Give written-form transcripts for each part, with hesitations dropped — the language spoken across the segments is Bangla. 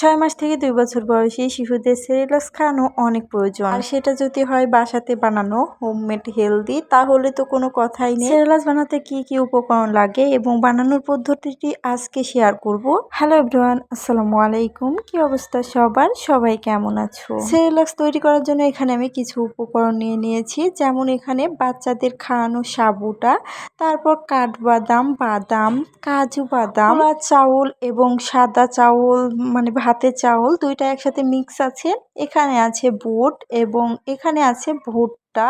6 মাস থেকে 2 বছর বয়সী শিশুদের সেরেলাক্স খাওয়ানো অনেক প্রয়োজন। আর সেটা যদি হয় বাসাতে বানানো হোমমেড হেলদি, তাহলে তো কোনো কথাই নেই। সেরেলাক্স বানাতে কি কি উপকরণ লাগে এবং বানানোর পদ্ধতিটি আজকে শেয়ার করব। হ্যালো এভরিওয়ান, আসসালামু আলাইকুম। কি অবস্থা সবার? সবাই কেমন আছো? সেরেলাক্স তৈরি করার জন্য এখানে আমি কিছু উপকরণ নিয়ে নিয়েছি, যেমন এখানে বাচ্চাদের খাওয়ানো সাবুটা, তারপর কাঠবাদাম, বাদাম, কাজু বাদাম, পোড়া চাউল এবং সাদা চাউল মানে ভাতের চাউল দুইটা একসাথে মিক্স আছে। এখানে আছে বুট এবং এখানে আছে ভুট্টা,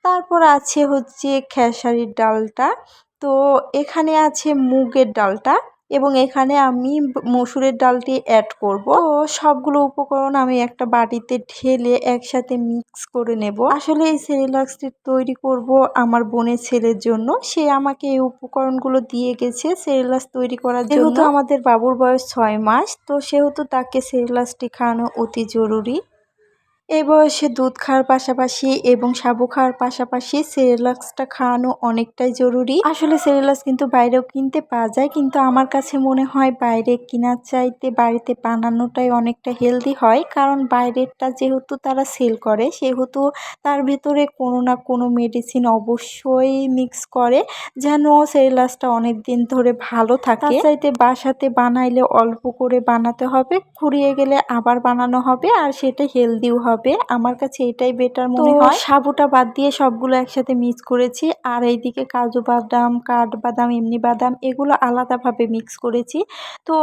তারপর আছে হচ্ছে খেসারির ডালটা, তো এখানে আছে মুগের ডালটা এবং এখানে আমি মসুরের ডালটি অ্যাড করব। তো সবগুলো উপকরণ আমি একটা বাটিতে ঢেলে একসাথে মিক্স করে নেব। আসলে এই সেরেলাক্সটি তৈরি করব আমার বোনের ছেলের জন্য। সে আমাকে এই উপকরণগুলো দিয়ে গেছে সেরেলাক্স তৈরি করার জন্য। যেহেতু আমাদের বাবুর বয়স 6 মাস, তো সেহেতু তাকে সেরেলাক্সটি খাওয়ানো অতি জরুরি। এই বয়সে দুধ খাওয়ার পাশাপাশি এবং সাবু খাওয়ার পাশাপাশি সেরেলাক্সটা খাওয়ানো অনেকটাই জরুরি। আসলে সেরেলাক্স কিন্তু বাইরেও কিনতে পাওয়া যায়, কিন্তু আমার কাছে মনে হয় বাইরে কেনার চাইতে বাড়িতে বানানোটাই অনেকটা হেলদি হয়। কারণ বাইরেরটা যেহেতু তারা সেল করে, সেহেতু তার ভেতরে কোনো না কোনো মেডিসিন অবশ্যই মিক্স করে, যেন সেরেলাক্সটা অনেক দিন ধরে ভালো থাকে। তার চাইতে বাসাতে বানাইলে অল্প করে বানাতে হবে, ফুরিয়ে গেলে আবার বানানো হবে, আর সেটা হেলদিও হবে। আমার কাছে এটাই বেটার মনে হয়। সাবুটা বাদ দিয়ে সবগুলো একসাথে মিক্স করেছি, আর এইদিকে কাজু বাদাম, কাঠবাদাম, এমনি বাদাম এগুলো আলাদাভাবে মিক্স করেছি। তো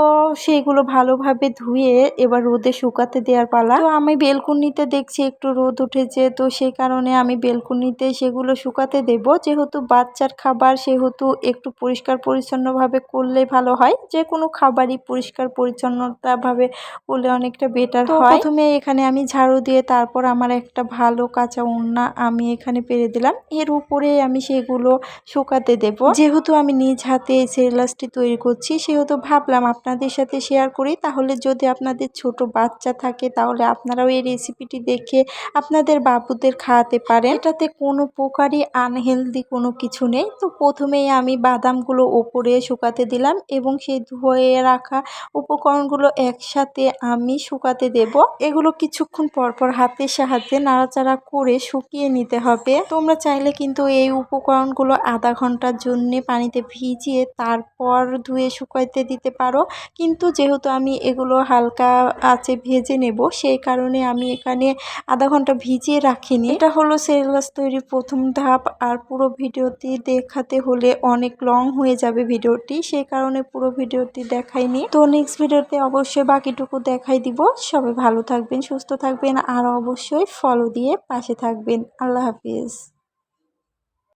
সেইগুলো ভালোভাবে ধুয়ে এবার রোদে শুকাতে দেওয়ার পালা। তো আমি বেলকুনিতে দেখছি একটু রোদ উঠেছে, তো সেই কারণে আমি বেলকুনিতে সেগুলো শুকাতে দেব। যেহেতু বাচ্চার খাবার, সেহেতু একটু পরিষ্কার পরিচ্ছন্নভাবে করলে ভালো হয়। যে কোনো খাবারই পরিষ্কার পরিচ্ছন্নতাভাবে করলে অনেকটা বেটার হয়। প্রথমে এখানে আমি ঝাড়ু দিয়ে তারপর আমার একটা ভালো কাঁচা ওড়না আমি এখানে পেরে দিলাম, এর উপরে আমি সেগুলো শুকাতে দেব। যেহেতু আমি নিজ হাতে এই সেরেলাক্সটি তৈরি করছি, সেহেতু ভাবলাম আপনাদের সাথে শেয়ার করি। তাহলে যদি আপনাদের ছোট বাচ্চা থাকে, তাহলে আপনারাও এই রেসিপিটি দেখে আপনাদের বাবুদের খাওয়াতে পারেন। এটাতে কোনো প্রকারই আনহেলদি কোনো কিছু নেই। তো প্রথমেই আমি বাদামগুলো ওপরে শুকাতে দিলাম এবং সেই ধুয়ে রাখা উপকরণগুলো একসাথে আমি শুকাতে দেব। এগুলো কিছুক্ষণ পরপর হাতের সাহায্যে নাড়াচাড়া করে শুকিয়ে নিতে হবে। তোমরা চাইলে কিন্তু এই উপকরণগুলো আধা ঘন্টার জন্য পানিতে ভিজিয়ে তারপর ধুয়ে শুকাইতে দিতে পারো, কিন্তু যেহেতু আমি এগুলো হালকা আঁচে ভেজে নেব, সেই কারণে আমি এখানে আধা ঘন্টা ভিজিয়ে রাখিনি। এটা হলো সেরেলাক্স তৈরির প্রথম ধাপ, আর পুরো ভিডিওটি দেখাতে হলে অনেক লং হয়ে যাবে ভিডিওটি, সেই কারণে পুরো ভিডিওটি দেখাইনি। তো নেক্সট ভিডিওতে অবশ্যই বাকিটুকু দেখাই দিব। সবাই ভালো থাকবেন, সুস্থ থাকবেন, আর অবশ্যই ফলো দিয়ে পাশে থাকবেন। আল্লাহ হাফিজ।